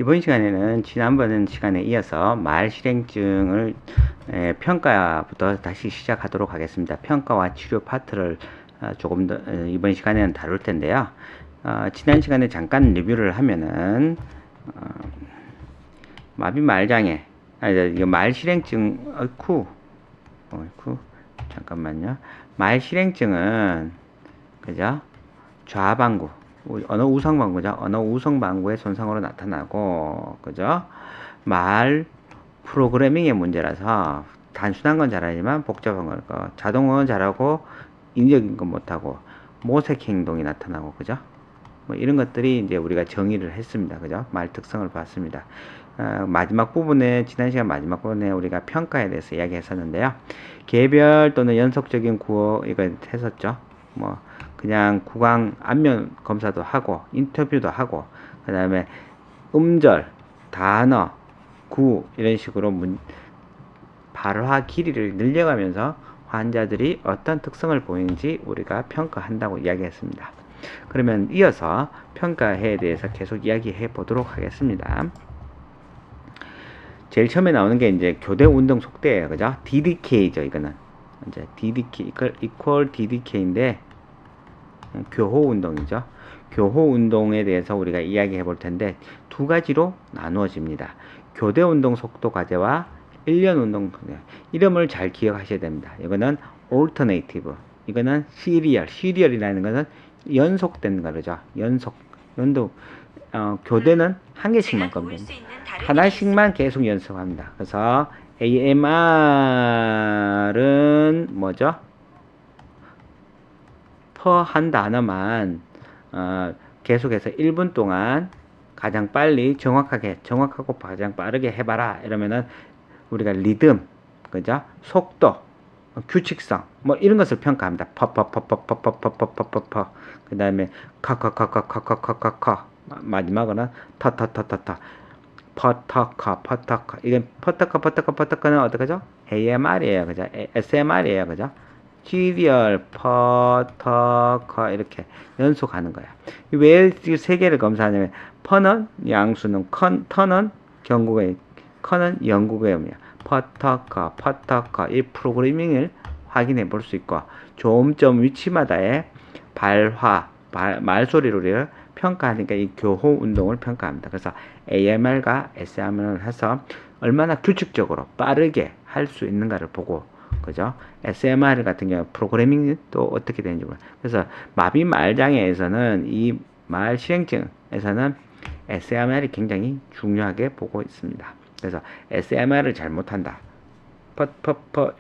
이번 시간에는 지난번 시간에 이어서 말 실행증을 평가부터 다시 시작하도록 하겠습니다. 평가와 치료 파트를 조금 더 이번 시간에는 다룰 텐데요. 지난 시간에 잠깐 리뷰를 하면은 마비 말장애, 이거 말 실행증, 잠깐만요. 말 실행증은 그죠? 좌방구, 언어 우성방구죠. 언어 우성방구의 손상으로 나타나고, 그죠? 말 프로그래밍의 문제라서 단순한 건 잘하지만 복잡한 건 자동어는 잘하고 인적인 건 못하고 모색 행동이 나타나고, 그죠? 뭐 이런 것들이 이제 우리가 정의를 했습니다. 그죠? 말 특성을 봤습니다. 마지막 부분에, 지난 시간 마지막 부분에 우리가 평가에 대해서 이야기했었는데요. 개별 또는 연속적인 구어, 이거 했었죠. 뭐, 그냥 구강 안면 검사도 하고, 인터뷰도 하고, 그 다음에 음절, 단어, 구, 이런 식으로 발화 길이를 늘려가면서 환자들이 어떤 특성을 보이는지 우리가 평가한다고 이야기했습니다. 그러면 이어서 평가에 대해서 계속 이야기해 보도록 하겠습니다. 제일 처음에 나오는 게 이제 교대 운동 속도예요. 그죠? DDK죠, 이거는. 이제 DDK, equal DDK인데, 교호 운동이죠. 교호 운동에 대해서 우리가 이야기해 볼 텐데, 두 가지로 나누어집니다. 교대 운동 속도 과제와 일련 운동, 이름을 잘 기억하셔야 됩니다. 이거는 alternative, 이거는 serial이라는 것은 연속된 거죠. 연속, 교대는 한 개씩만 겁니다. 하나씩만 계속 연습합니다. 그래서 AMR은 뭐죠? per 한 단어만 계속해서 1분 동안 가장 빨리 정확하고 가장 빠르게 해봐라. 이러면은 우리가 리듬, 그죠? 속도, 규칙성, 뭐 이런 것을 평가합니다. 퍼퍼퍼퍼퍼퍼퍼퍼퍼퍼. 그 다음에 커커커커커커커커. 마지막으로는 터터터터터. 퍼터커. 이건 퍼터커는 어떡하죠? AMR이에요. 그죠? SMR이에요. 그죠? 시리얼, 퍼터커 이렇게 연속하는 거야. 왜 세 개를 검사하냐면 퍼는 양수는 터는 경국의 커는 영국의 음이야. 퍼터커 이 프로그래밍을 확인해 볼 수 있고 조음점 위치마다의 말소리를 평가하니까 이 교호 운동을 평가합니다. 그래서 AMR과 SMR을 해서 얼마나 규칙적으로 빠르게 할 수 있는가를 보고, 그죠? SMR 같은 경우 프로그래밍이 또 어떻게 되는지 몰라요. 그래서 마비 말장애에서는 이 말 실행증에서는 SMR이 굉장히 중요하게 보고 있습니다. 그래서 SMR을 잘못한다.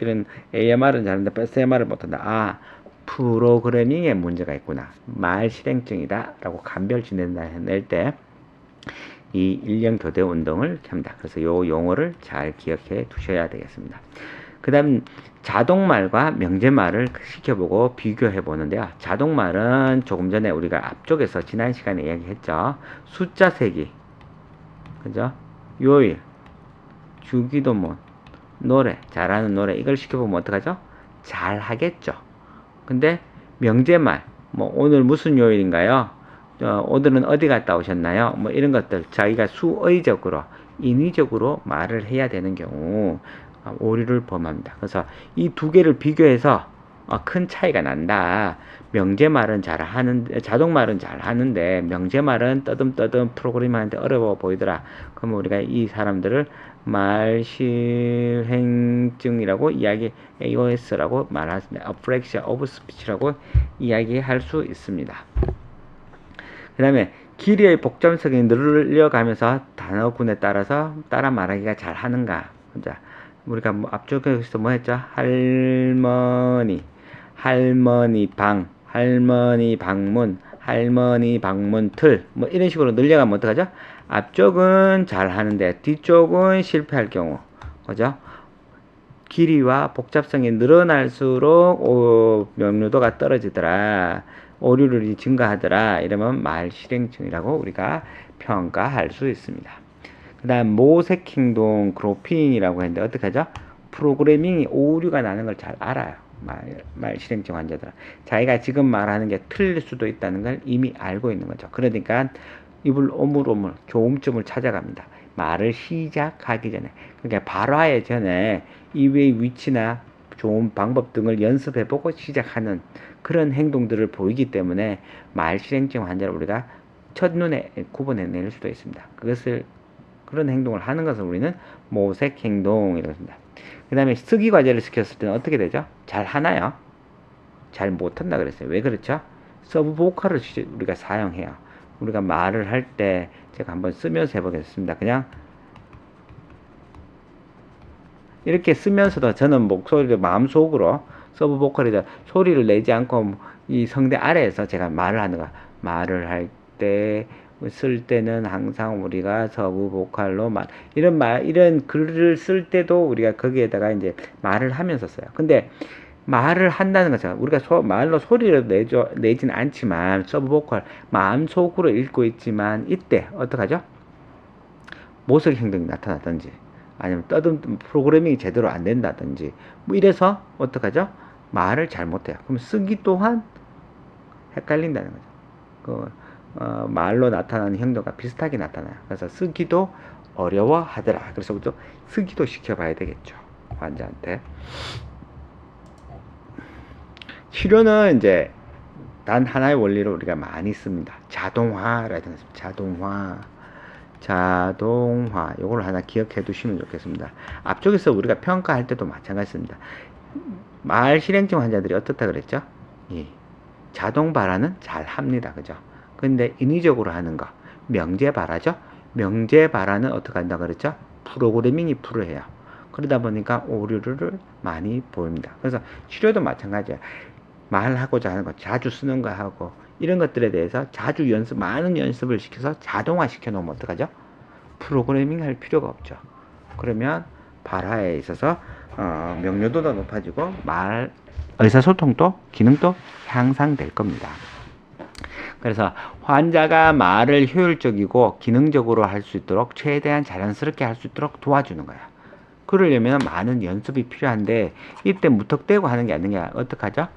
이런 AMR은 잘하는데 SMR을 못한다. 프로그래밍에 문제가 있구나. 말 실행증이다. 라고 감별지 낼 때 이 일련 교대 운동을 합니다. 그래서 요 용어를 잘 기억해 두셔야 되겠습니다. 그 다음 자동말과 명제말을 시켜보고 비교해 보는데요. 자동말은 조금 전에 우리가 앞쪽에서 지난 시간에 이야기했죠. 숫자 세기, 그죠? 요일, 주기도문, 노래, 잘하는 노래, 이걸 시켜보면 어떡하죠? 잘하겠죠. 근데 명제말, 뭐 오늘 무슨 요일인가요? 오늘은 어디 갔다 오셨나요? 뭐 이런 것들 자기가 수의적으로 인위적으로 말을 해야 되는 경우 오류를 범합니다. 그래서 이 두 개를 비교해서 큰 차이가 난다. 명제말은 잘하는데, 자동말은 잘하는데 명제말은 떠듬떠듬 프로그램 하는데 어려워 보이더라. 그러면 우리가 이 사람들을 말실행증이라고 AOS라고 말하습니다. Apraxia of Speech라고 이야기할 수 있습니다. 그 다음에 길이의 복잡성이 늘려가면서 단어군에 따라서 따라 말하기가 잘 하는가. 자, 우리가 앞쪽에서 뭐 했죠? 할머니 방, 할머니 방문, 할머니 방문 틀, 뭐 이런 식으로 늘려가면 어떡하죠? 앞쪽은 잘 하는데 뒤쪽은 실패할 경우, 그죠? 길이와 복잡성이 늘어날수록 명료도가 떨어지더라. 오류율이 증가하더라. 이러면 말 실행증이라고 우리가 평가할 수 있습니다. 그 다음 모색 행동 그로핑이라고 했는데 어떻게 하죠? 프로그래밍이 오류가 나는 걸 잘 알아요. 말 실행증 환자들은 자기가 지금 말하는 게 틀릴 수도 있다는 걸 이미 알고 있는 거죠. 그러니까 입을 오물오물 교음점을 찾아갑니다. 말을 시작하기 전에. 그러니까 발화의 전에 입의 위치나 좋은 방법 등을 연습해보고 시작하는 그런 행동들을 보이기 때문에 말 실행증 환자를 우리가 첫눈에 구분해낼 수도 있습니다. 그런 행동을 하는 것을 우리는 모색 행동이라고 합니다. 그 다음에 쓰기 과제를 시켰을 때는 어떻게 되죠? 잘 하나요? 잘 못한다 그랬어요. 왜 그렇죠? 서브 보컬을 우리가 사용해요. 우리가 말을 할 때 제가 한번 쓰면서 해보겠습니다. 그냥 이렇게 쓰면서도 저는 목소리를 마음속으로 서브 보컬이다 소리를 내지 않고 이 성대 아래에서 제가 말을 하는 거 말을 할 때 쓸 때는 항상 우리가 서브 보컬로 이런 글을 쓸 때도 우리가 거기에다가 이제 말을 하면서 써요. 근데 말을 한다는 것은 우리가 말로 소리를 내진 않지만 서브 보컬 마음속으로 읽고 있지만 이때 어떡하죠? 모색 행동이 나타났든지 아니면 프로그래밍이 제대로 안 된다든지 뭐 이래서 어떡하죠? 말을 잘못해요. 그럼 쓰기 또한 헷갈린다는 거죠. 말로 나타나는 행동과 비슷하게 나타나요. 그래서 쓰기도 어려워하더라. 그래서 또 쓰기도 시켜봐야 되겠죠. 환자한테. 치료는 이제 단 하나의 원리를 우리가 많이 씁니다. 자동화라든가 자동화 요걸 하나 기억해 두시면 좋겠습니다. 앞쪽에서 우리가 평가할 때도 마찬가지입니다. 말 실행증 환자들이 어떻다 그랬죠? 예. 자동 발화는 잘 합니다. 그죠? 근데 인위적으로 하는 거 명제 발화죠? 명제 발화는 어떻게 한다 그랬죠? 프로그래밍이 필요해요. 그러다 보니까 오류를 많이 보입니다. 그래서 치료도 마찬가지예요. 말하고자 하는 거 자주 쓰는 거 하고 이런 것들에 대해서 자주 많은 연습을 시켜서 자동화 시켜 놓으면 어떡하죠? 프로그래밍 할 필요가 없죠. 그러면 발화에 있어서 명료도도 높아지고 의사소통도 기능도 향상될 겁니다. 그래서 환자가 말을 효율적이고 기능적으로 할 수 있도록 최대한 자연스럽게 할 수 있도록 도와주는 거야. 그러려면 많은 연습이 필요한데 이때 무턱대고 하는 게 아니라 어떡하죠?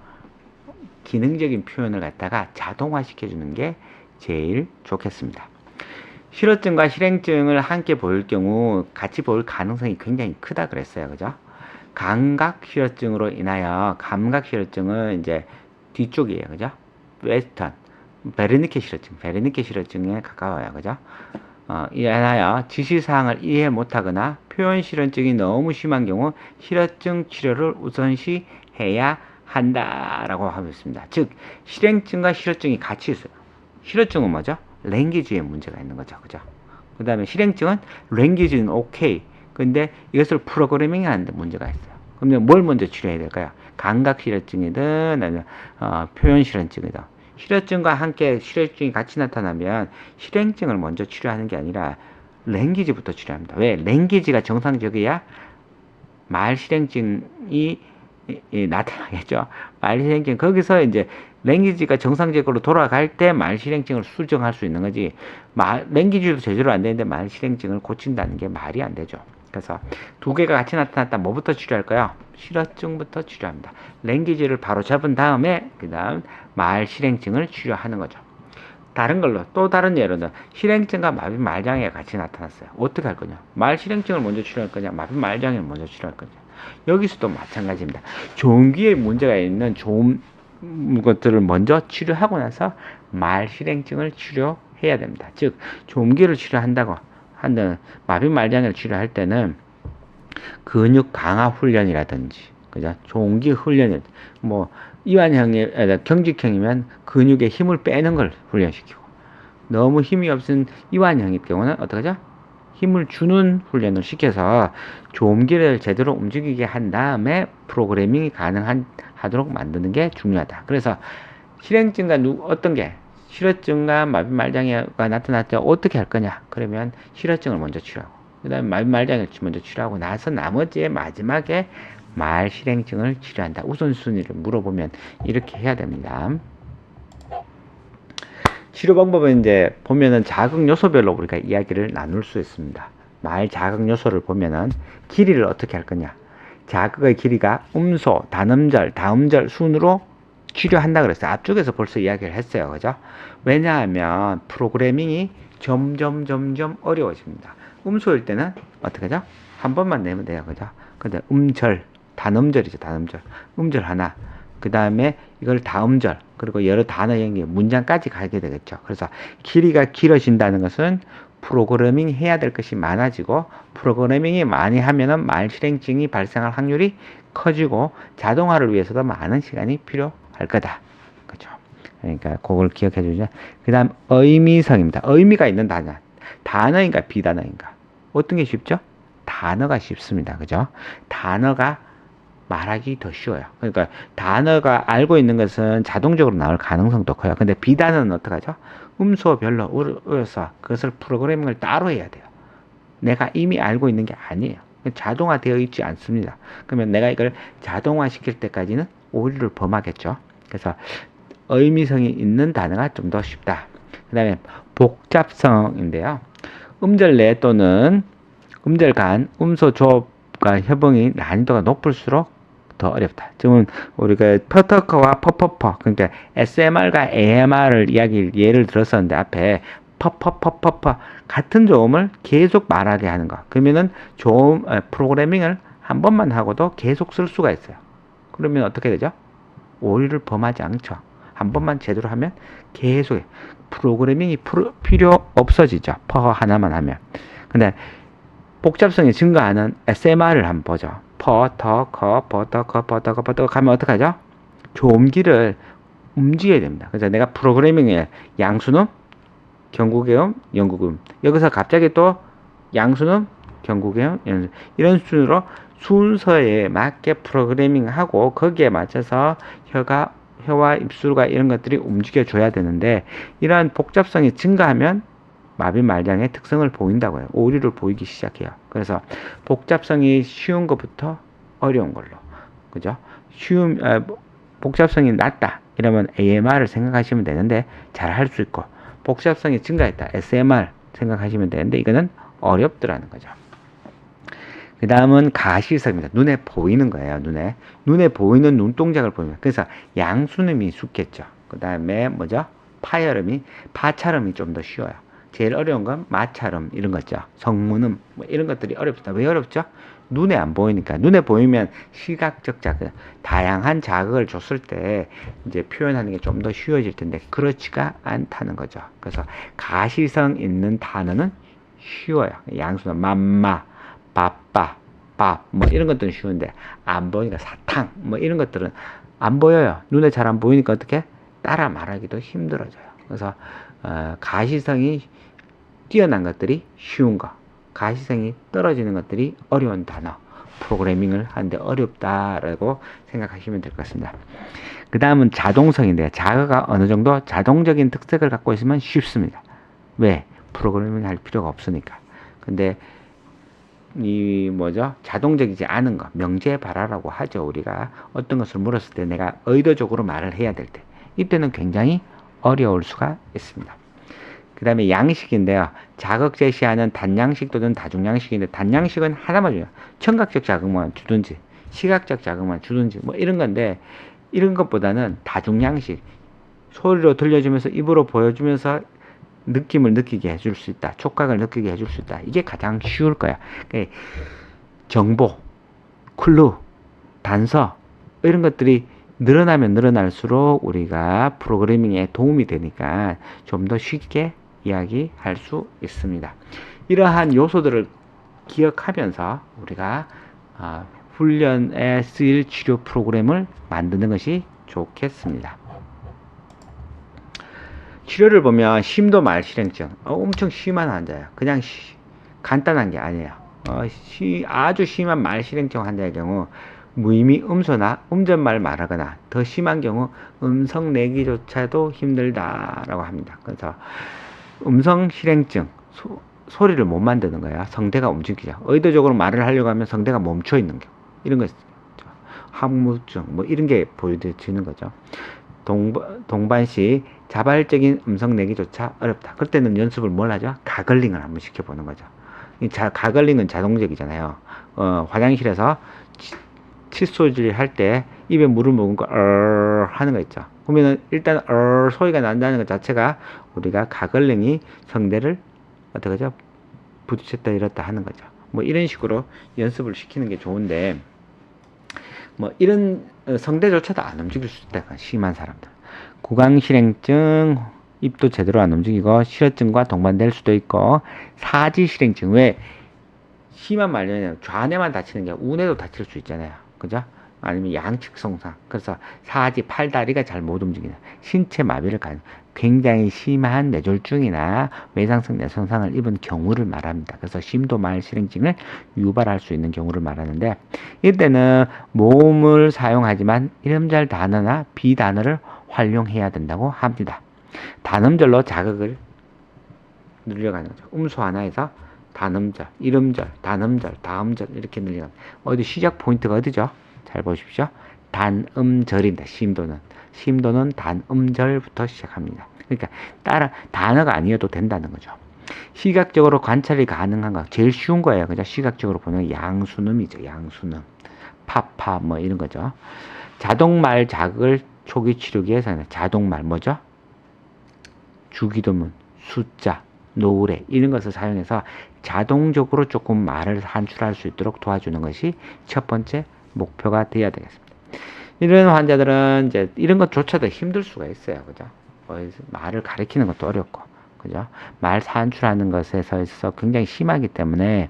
기능적인 표현을 갖다가 자동화 시켜주는 게 제일 좋겠습니다. 실어증과 실행증을 함께 보일 경우 같이 보일 가능성이 굉장히 크다 그랬어요. 그죠? 감각 실어증으로 인하여 감각 실어증은 이제 뒤쪽이에요. 그죠? 웨스턴 베르니케 실어증에 가까워요. 그죠? 인하여 지시사항을 이해 못하거나 표현 실현증이 너무 심한 경우 실어증 치료를 우선시 해야 한다라고 하고 있습니다. 즉 실행증과 실어증이 같이 있어요. 실어증은 뭐죠? 랭귀지에 문제가 있는 거죠. 그죠? 그 다음에 실행증은 랭귀지는 오케이. 근데 이것을 프로그래밍 하는데 문제가 있어요. 그럼 뭘 먼저 치료해야 될까요? 감각 실어증이든 아니면 표현 실현증이든 실어증과 함께 실어증이 같이 나타나면 실행증을 먼저 치료하는 게 아니라 랭귀지부터 치료합니다. 왜? 랭귀지가 정상적이야 말 실행증이 나타나겠죠. 말 실행증 거기서 이제 랭귀지가 정상적으로 돌아갈 때 말 실행증을 수정할 수 있는 거지. 랭귀지도 제대로 안 되는데 말 실행증을 고친다는 게 말이 안 되죠. 그래서 두 개가 같이 나타났다. 뭐부터 치료할까요? 실어증부터 치료합니다. 랭귀지를 바로 잡은 다음에 그 다음 말 실행증을 치료하는 거죠. 다른 걸로 또 다른 예로는 실행증과 마비 말장애가 같이 나타났어요. 어떻게 할 거냐? 말 실행증을 먼저 치료할 거냐? 마비 말장애를 먼저 치료할 거냐? 여기서도 마찬가지입니다. 좋은 귀에 문제가 있는 좋은 것들을 먼저 치료하고 나서 말 실행증을 치료해야 됩니다. 즉 좋은 귀를 치료한다고 한다는 마비 말장애를 치료할 때는 근육 강화 훈련이라든지 그죠? 좋은 귀 훈련을 뭐 이완형이 경직형이면 근육에 힘을 빼는 걸 훈련시키고 너무 힘이 없은 이완형일 경우는 어떡하죠? 힘을 주는 훈련을 시켜서 조음기를 제대로 움직이게 한 다음에 프로그래밍이 가능하도록 만드는 게 중요하다. 그래서 실행증과 어떤 게 실어증과 마비말장애가 나타날 때 어떻게 할 거냐? 그러면 실어증을 먼저 치료하고 그 다음에 마비말장애를 먼저 치료하고 나서 나머지에 마지막에 말 실행증을 치료한다. 우선순위를 물어보면 이렇게 해야 됩니다. 치료 방법은 이제 보면은 자극 요소별로 우리가 이야기를 나눌 수 있습니다. 말 자극 요소를 보면은 길이를 어떻게 할 거냐. 자극의 길이가 음소, 단음절, 다음절 순으로 치료한다 그랬어요. 앞쪽에서 벌써 이야기를 했어요. 그죠? 왜냐하면 프로그래밍이 점점 어려워집니다. 음소일 때는 어떻게 하죠? 한 번만 내면 돼요. 그죠? 근데 음절, 단음절이죠. 단음절. 음절 하나. 그 다음에 이걸 다음절, 그리고 여러 단어 연계, 문장까지 가게 되겠죠. 그래서 길이가 길어진다는 것은 프로그래밍 해야 될 것이 많아지고, 프로그래밍이 많이 하면은 말 실행증이 발생할 확률이 커지고, 자동화를 위해서도 많은 시간이 필요할 거다. 그죠? 그러니까 그걸 기억해 주죠. 그 다음 의미성입니다. 의미가 있는 단어. 단어인가 비단어인가? 어떤 게 쉽죠? 단어가 쉽습니다. 그죠? 단어가 말하기 더 쉬워요. 그러니까 단어가 알고 있는 것은 자동적으로 나올 가능성도 커요. 근데 비단어는 어떡하죠? 음소별로 어려서 그것을 프로그래밍을 따로 해야 돼요. 내가 이미 알고 있는 게 아니에요. 자동화되어 있지 않습니다. 그러면 내가 이걸 자동화 시킬 때까지는 오류를 범하겠죠. 그래서 의미성이 있는 단어가 좀 더 쉽다. 그 다음에 복잡성인데요. 음절 내 또는 음절 간, 음소 조업과 협응이 난이도가 높을수록 더 어렵다. 지금 우리가 퍼터커와 퍼퍼퍼, 그러니까 SMR과 AMR을 예를 들었었는데 앞에 퍼퍼퍼퍼퍼 같은 조음을 계속 말하게 하는 거. 그러면은 조음 프로그래밍을 한 번만 하고도 계속 쓸 수가 있어요. 그러면 어떻게 되죠? 오류를 범하지 않죠. 한 번만 제대로 하면 계속 프로그래밍이 필요 없어지죠. 퍼 하나만 하면. 근데 복잡성이 증가하는 SMR을 한번 보죠. 퍼, 더, 커, 버터, 커, 버터, 커, 버터 가면 어떡하죠? 조음기를 움직여야 됩니다. 그래서 내가 프로그래밍에 양수음, 경국음, 영국음, 여기서 갑자기 또 양수음, 경국음, 이런 순으로 순서에 맞게 프로그래밍하고 거기에 맞춰서 혀와 입술과 이런 것들이 움직여줘야 되는데, 이러한 복잡성이 증가하면 마비 말장의 특성을 보인다고요. 오류를 보이기 시작해요. 그래서 복잡성이 쉬운 것부터 어려운 걸로, 그죠? 복잡성이 낮다 이러면 AMR을 생각하시면 되는데 잘 할 수 있고, 복잡성이 증가했다 SMR 생각하시면 되는데 이거는 어렵더라는 거죠. 그 다음은 가시성입니다. 눈에 보이는 거예요. 눈에 보이는 눈동작을 보면, 그래서 양수음이 쉽겠죠. 그 다음에 뭐죠? 파찰음이 좀 더 쉬워요. 제일 어려운 건 마찰음 이런 거죠. 성문음 뭐 이런 것들이 어렵다. 왜 어렵죠? 눈에 안 보이니까. 눈에 보이면 시각적 자극, 다양한 자극을 줬을 때 이제 표현하는 게 좀 더 쉬워질 텐데 그렇지가 않다는 거죠. 그래서 가시성 있는 단어는 쉬워요. 양수는 맘마, 바빠, 밥, 뭐 이런 것들은 쉬운데 안 보이니까 사탕, 뭐 이런 것들은 안 보여요. 눈에 잘 안 보이니까 어떻게 따라 말하기도 힘들어져요. 그래서 가시성이 뛰어난 것들이 쉬운 거, 가시성이 떨어지는 것들이 어려운 단어, 프로그래밍을 하는데 어렵다라고 생각하시면 될 것 같습니다. 그 다음은 자동성인데요. 자가가 어느 정도 자동적인 특색을 갖고 있으면 쉽습니다. 왜? 프로그래밍 할 필요가 없으니까. 근데 자동적이지 않은 거, 명제발화라고 하죠. 우리가 어떤 것을 물었을 때 내가 의도적으로 말을 해야 될 때, 이때는 굉장히 어려울 수가 있습니다. 그 다음에 양식인데요. 자극 제시하는 단양식 또는 다중양식인데, 단양식은 하나만 줘요. 청각적 자극만 주든지 시각적 자극만 주든지 뭐 이런 건데, 이런 것보다는 다중양식, 소리로 들려주면서 입으로 보여주면서 느낌을 느끼게 해줄 수 있다. 촉각을 느끼게 해줄 수 있다. 이게 가장 쉬울 거야. 정보, 클루, 단서 이런 것들이 늘어나면 늘어날수록 우리가 프로그래밍에 도움이 되니까 좀 더 쉽게 이야기할 수 있습니다. 이러한 요소들을 기억하면서 우리가 훈련에 쓰일 치료 프로그램을 만드는 것이 좋겠습니다. 치료를 보면 심도 말실행증, 엄청 심한 환자예요. 그냥 간단한 게 아니에요. 아주 심한 말실행증 환자의 경우 무의미 음소나 음전말 말하거나, 더 심한 경우 음성 내기조차도 힘들다라고 합니다. 그래서 음성 실행증, 소리를 못 만드는 거야. 성대가 움직이죠. 의도적으로 말을 하려고 하면 성대가 멈춰 있는 경우, 이런 거 있죠. 항무증 뭐 이런 게 보여지는 거죠. 동반시 자발적인 음성 내기조차 어렵다. 그때는 연습을 뭘 하죠? 가글링을 한번 시켜보는 거죠. 가글링은 자동적이잖아요. 화장실에서 칫솔질 할 때 입에 물을 머금고 하는 거 있죠. 그러면은 일단 소리가 난다는 것 자체가 우리가 가글링이 성대를 어떻게 하죠? 부딪혔다 이랬다 하는 거죠. 뭐 이런 식으로 연습을 시키는 게 좋은데, 뭐 이런 성대조차도 안 움직일 수 있다. 심한 사람들. 구강실행증, 입도 제대로 안 움직이고 실어증과 동반될 수도 있고, 사지실행증. 왜 심한 말년에는 좌뇌만 다치는 게 우뇌도 다칠 수 있잖아요. 그죠? 아니면 양측 손상. 그래서 사지, 팔다리가 잘 못 움직이는 신체 마비를 가는 굉장히 심한 뇌졸중이나 외상성 뇌손상을 입은 경우를 말합니다. 그래서 심도말실행증을 유발할 수 있는 경우를 말하는데, 이때는 모음을 사용하지만 이름절 단어나 비단어를 활용해야 된다고 합니다. 단음절로 자극을 늘려가는 거죠. 음수 하나에서 단음절, 이름절, 단음절, 다음절 이렇게 늘려갑니다. 어디 시작 포인트가 어디죠? 잘 보십시오. 단음절입니다. 심도는 단음절부터 시작합니다. 그러니까 따라 단어가 아니어도 된다는 거죠. 시각적으로 관찰이 가능한 거 제일 쉬운 거예요. 그죠? 시각적으로 보면 양수음이죠. 양수음, 파파 뭐 이런 거죠. 자동말 자극을 초기 치료기 위해서는 자동말 뭐죠? 주기도문, 숫자, 노래 이런 것을 사용해서 자동적으로 조금 말을 산출할 수 있도록 도와주는 것이 첫 번째 목표가 되어야 되겠습니다. 이런 환자들은 이제 이런 것조차도 힘들 수가 있어요. 그죠? 말을 가리키는 것도 어렵고, 그죠? 말 산출하는 것에 있어서 굉장히 심하기 때문에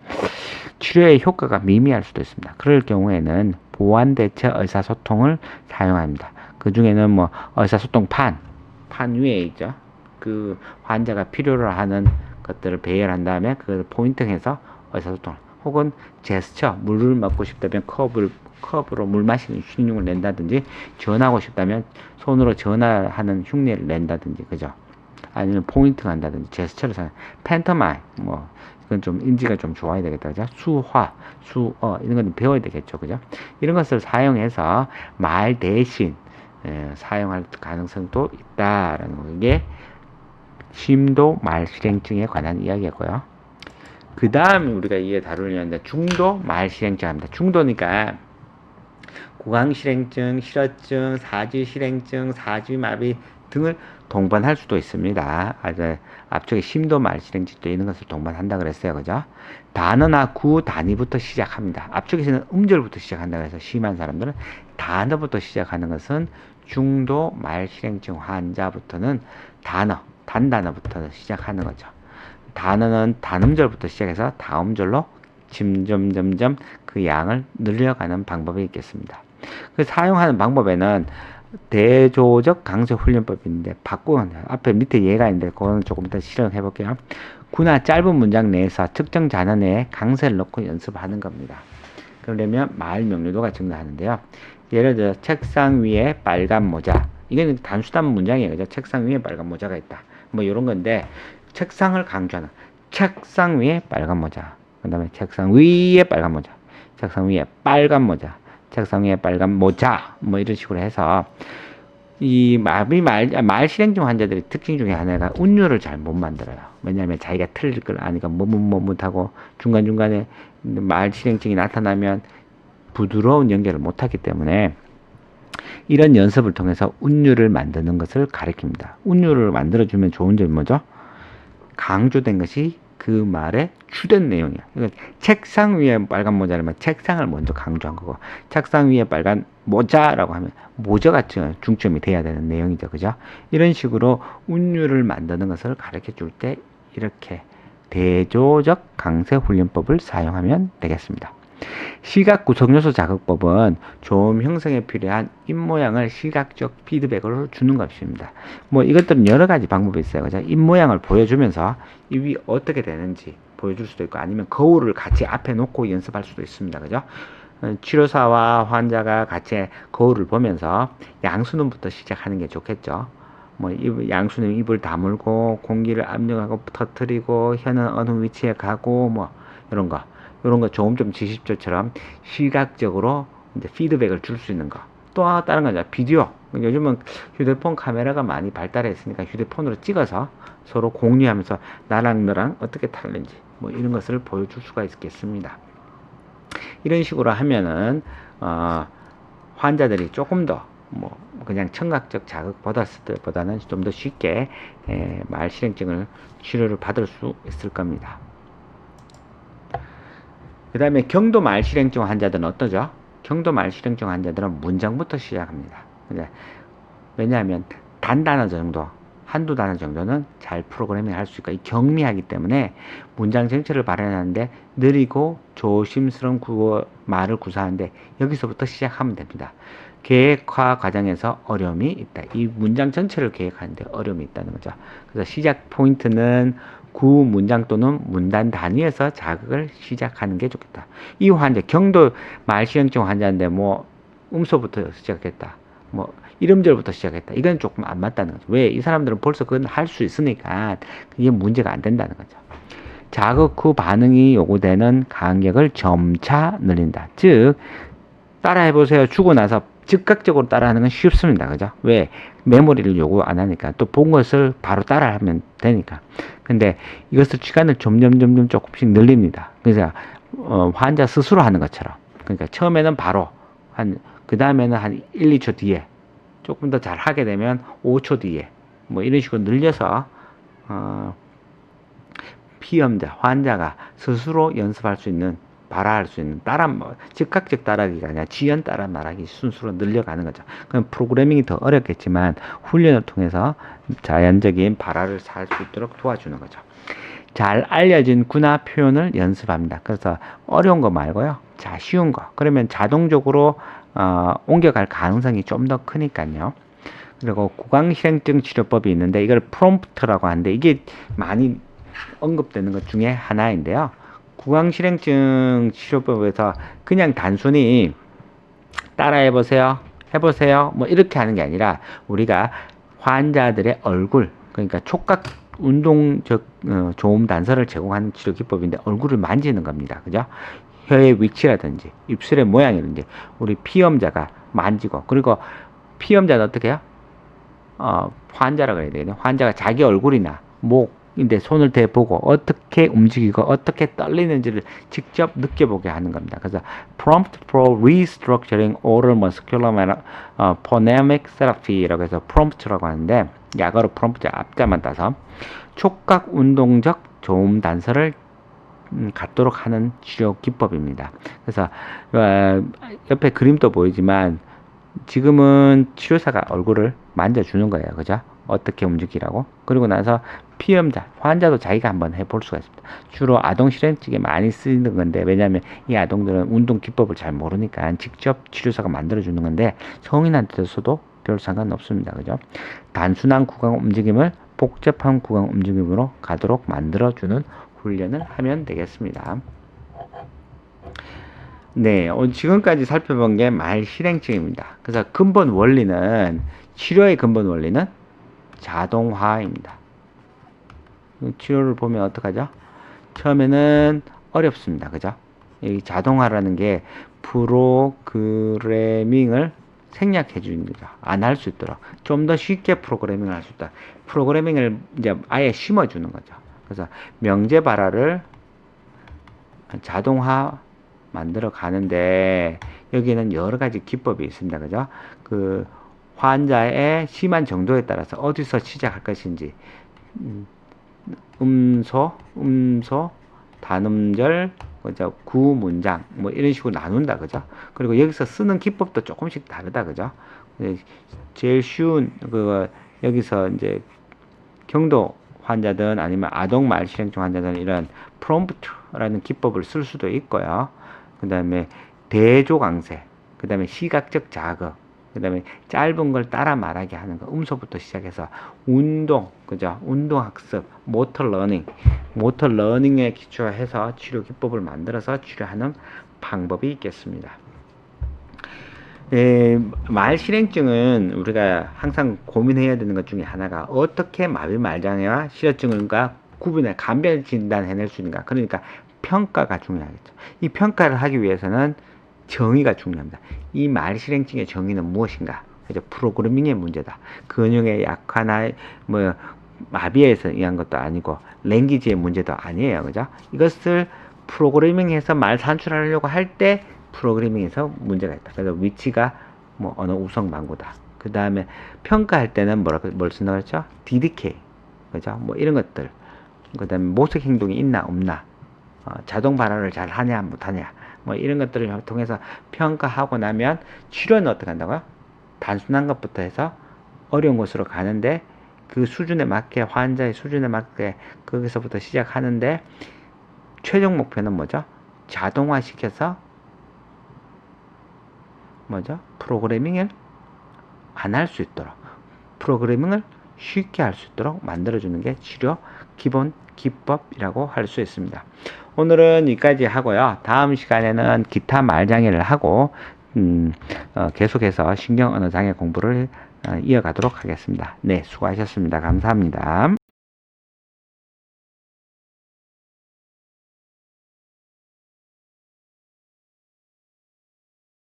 치료의 효과가 미미할 수도 있습니다. 그럴 경우에는 보완대체 의사소통을 사용합니다. 그 중에는 뭐 의사소통 판 위에 있죠. 그 환자가 필요로 하는 것들을 배열한 다음에 그 포인트해서 의사소통, 혹은 제스처, 물을 먹고 싶다면 컵으로 물 마시는 흉흉을 낸다든지, 전하고 싶다면 손으로 전화하는 흉내를 낸다든지, 그죠? 아니면 포인트 한다든지, 제스처를 사용, 팬터마임, 뭐 이건 좀 인지가 좀 좋아야 되겠다, 그죠? 수화, 수어 이런 건 배워야 되겠죠, 그죠? 이런 것을 사용해서 말 대신 사용할 가능성도 있다라는 거. 이게 심도 말실행증에 관한 이야기였고요. 그 다음 우리가 이에 다루려는데 중도 말실행증 합니다. 중도니까 구강실행증, 실어증, 사지실행증, 사지마비 등을 동반할 수도 있습니다. 앞쪽에 심도 말실행증도 있는 것을 동반한다 그랬어요. 그죠? 단어나 구, 단위부터 시작합니다. 앞쪽에서는 음절부터 시작한다 그래서 심한 사람들은 단어부터 시작하는 것은 중도 말실행증 환자부터는 단단어부터 시작하는 거죠. 단어는 단음절부터 시작해서 다음절로 점점점점 그 양을 늘려가는 방법이 있겠습니다. 그 사용하는 방법에는 대조적 강세 훈련법인데 앞에 밑에 예가 있는데 그거는 조금 더 실행해 볼게요. 구나 짧은 문장 내에서 특정 단어 내에 강세를 넣고 연습하는 겁니다. 그러려면 말 명료도가 증가하는데요. 예를 들어 책상 위에 빨간 모자, 이거는 단수단 문장이에요. 그죠? 책상 위에 빨간 모자가 있다. 뭐 이런 건데, 책상을 강조하는 책상 위에 빨간 모자, 그 다음에 책상 위에 빨간 모자, 책상 위에 빨간 모자, 책상 위에 빨간 모자, 뭐 이런 식으로 해서 이 말 실행증 환자들의 특징 중에 하나가 운율을 잘 못 만들어요. 왜냐하면 자기가 틀릴 걸 아니까 머뭇머뭇하고 중간중간에 말 실행증이 나타나면 부드러운 연결을 못하기 때문에 이런 연습을 통해서 운율을 만드는 것을 가르칩니다. 운율을 만들어주면 좋은 점이 뭐죠? 강조된 것이 그 말의 주된 내용이야. 그러니까 책상 위에 빨간 모자라면 책상을 먼저 강조한 거고, 책상 위에 빨간 모자라고 하면 모자가 중점이 돼야 되는 내용이죠. 그죠? 이런 식으로 운율을 만드는 것을 가르쳐 줄 때 이렇게 대조적 강세 훈련법을 사용하면 되겠습니다. 시각 구성요소 자극법은 조음 형성에 필요한 입모양을 시각적 피드백으로 주는 것입니다. 뭐 이것들은 여러 가지 방법이 있어요. 그죠? 입모양을 보여주면서 입이 어떻게 되는지 보여줄 수도 있고, 아니면 거울을 같이 앞에 놓고 연습할 수도 있습니다. 그죠? 치료사와 환자가 같이 거울을 보면서 양수눈부터 시작하는 게 좋겠죠. 뭐 양수눈 입을 다물고 공기를 압력하고 터뜨리고 혀는 어느 위치에 가고 뭐 이런 거. 이런 거 조음점 지십조처럼 시각적으로 이제 피드백을 줄 수 있는 거. 또 다른 건 비디오. 요즘은 휴대폰 카메라가 많이 발달했으니까 휴대폰으로 찍어서 서로 공유하면서 나랑 너랑 어떻게 다른지 뭐 이런 것을 보여줄 수가 있겠습니다. 이런 식으로 하면은 환자들이 조금 더 뭐 그냥 청각적 자극 받았을 때보다는 좀 더 쉽게 말 실행증을 치료를 받을 수 있을 겁니다. 그 다음에 경도 말 실행증 환자들은 어떠죠? 경도 말 실행증 환자들은 문장부터 시작합니다. 왜냐하면 단단어 정도, 한두 단어 정도는 잘 프로그래밍 할 수 있고, 경미하기 때문에 문장 전체를 발현하는데 느리고 조심스러운 말을 구사하는데 여기서부터 시작하면 됩니다. 계획화 과정에서 어려움이 있다. 이 문장 전체를 계획하는데 어려움이 있다는 거죠. 그래서 시작 포인트는 구 문장 또는 문단 단위에서 자극을 시작하는 게 좋겠다. 이 환자, 경도 말실행증 환자인데 뭐 음소부터 시작했다. 뭐 이름절부터 시작했다. 이건 조금 안 맞다는 거죠. 왜? 이 사람들은 벌써 그건 할 수 있으니까 그게 문제가 안 된다는 거죠. 자극 후 반응이 요구되는 간격을 점차 늘린다. 즉 따라해보세요 주고 나서 즉각적으로 따라하는 건 쉽습니다. 그죠? 왜? 메모리를 요구 안 하니까. 또 본 것을 바로 따라하면 되니까. 근데 이것을 시간을 점점 조금씩 늘립니다. 그래서 환자 스스로 하는 것처럼. 그러니까 처음에는 바로 그 다음에는 한 1, 2초 뒤에 조금 더 잘 하게 되면 5초 뒤에 뭐 이런 식으로 늘려서 피험자, 환자가 스스로 연습할 수 있는, 발화할 수 있는 즉각적 따라하기가 아니라 지연 따라 말하기 순수로 늘려가는 거죠. 그럼 프로그래밍이 더 어렵겠지만 훈련을 통해서 자연적인 발화를 할 수 있도록 도와주는 거죠. 잘 알려진 구나 표현을 연습합니다. 그래서 어려운 거 말고요. 자, 쉬운 거. 그러면 자동적으로 옮겨갈 가능성이 좀 더 크니까요. 그리고 구강실행증 치료법이 있는데 이걸 프롬프트라고 하는데 이게 많이 언급되는 것 중에 하나인데요. 구강실행증 치료법에서 그냥 단순히 따라해보세요, 해보세요, 뭐 이렇게 하는 게 아니라 우리가 환자들의 얼굴, 그러니까 촉각 운동적 좋음 단서를 제공하는 치료 기법인데 얼굴을 만지는 겁니다. 그죠? 혀의 위치라든지 입술의 모양이라든지 우리 피험자가 만지고, 그리고 피험자는 어떻게 해요? 환자라고 해야 되겠네. 환자가 자기 얼굴이나 목인데 손을 대보고 어떻게 움직이고 어떻게 떨리는지를 직접 느껴보게 하는 겁니다. 그래서 Prompt for Restructuring Oral Muscular Phonemic Therapy라고 해서 prompt라고 하는데, 약어로 prompt 앞자만 따서 촉각 운동적 좋음 단서를 갖도록 하는 치료 기법입니다. 그래서 옆에 그림도 보이지만 지금은 치료사가 얼굴을 만져주는 거예요. 그죠? 어떻게 움직이라고. 그리고 나서 피험자, 환자도 자기가 한번 해볼 수가 있습니다. 주로 아동 실행증에 많이 쓰이는 건데, 왜냐하면 이 아동들은 운동 기법을 잘 모르니까 직접 치료사가 만들어주는 건데 성인한테 써도 별 상관없습니다. 그죠? 단순한 구강 움직임을 복잡한 구강 움직임으로 가도록 만들어주는 훈련을 하면 되겠습니다. 네, 지금까지 살펴본 게 말 실행증입니다. 그래서 근본 원리는, 치료의 근본 원리는 자동화입니다. 치료를 보면 어떡하죠? 처음에는 어렵습니다. 그죠? 이 자동화라는 게 프로그래밍을 생략해 주는 거죠. 안 할 수 있도록. 좀 더 쉽게 프로그래밍을 할 수 있다. 프로그래밍을 이제 아예 심어 주는 거죠. 그래서 명제 발화를 자동화 만들어 가는데 여기에는 여러 가지 기법이 있습니다. 그죠? 그 환자의 심한 정도에 따라서 어디서 시작할 것인지, 음소, 단음절, 그죠? 구문장, 뭐 이런 식으로 나눈다. 그죠? 그리고 여기서 쓰는 기법도 조금씩 다르다. 그죠? 제일 쉬운, 여기서 이제 경도 환자든 아니면 아동 말 실행증 환자든 이런 프롬프트라는 기법을 쓸 수도 있고요. 그 다음에 대조강세, 그 다음에 시각적 자극, 그 다음에 짧은 걸 따라 말하게 하는 거, 음소부터 시작해서 운동, 그죠? 운동학습, 모터 러닝에 기초해서 치료 기법을 만들어서 치료하는 방법이 있겠습니다. 말 실행증은 우리가 항상 고민해야 되는 것 중에 하나가 어떻게 마비 말장애와 실어증과 구분해 감별 진단해낼 수 있는가. 그러니까 평가가 중요하겠죠. 이 평가를 하기 위해서는 정의가 중요합니다. 이 말 실행증의 정의는 무엇인가? 그죠? 프로그래밍의 문제다. 근육의 약화나 뭐 마비에서 의한 것도 아니고 랭귀지의 문제도 아니에요. 그죠? 이것을 프로그래밍해서 말 산출하려고 할 때 프로그래밍에서 문제가 있다. 그래서 위치가 뭐 어느 우성망고다. 그 다음에 평가할 때는 뭘 쓴다고 했죠? DDK. 그죠? 뭐 이런 것들. 그 다음에 모색 행동이 있나 없나. 자동 발화를 잘 하냐 못하냐. 뭐 이런 것들을 통해서 평가하고 나면 치료는 어떻게 한다고요? 단순한 것부터 해서 어려운 곳으로 가는데 그 수준에 맞게 환자의 수준에 맞게 거기서부터 시작하는데 최종 목표는 뭐죠? 자동화시켜서 뭐죠? 프로그래밍을 안 할 수 있도록 프로그래밍을 쉽게 할 수 있도록 만들어주는 게 치료 기본 기법이라고 할 수 있습니다. 오늘은 여기까지 하고요. 다음 시간에는 기타 말장애를 하고 계속해서 신경 언어 장애 공부를 이어가도록 하겠습니다. 네, 수고하셨습니다. 감사합니다.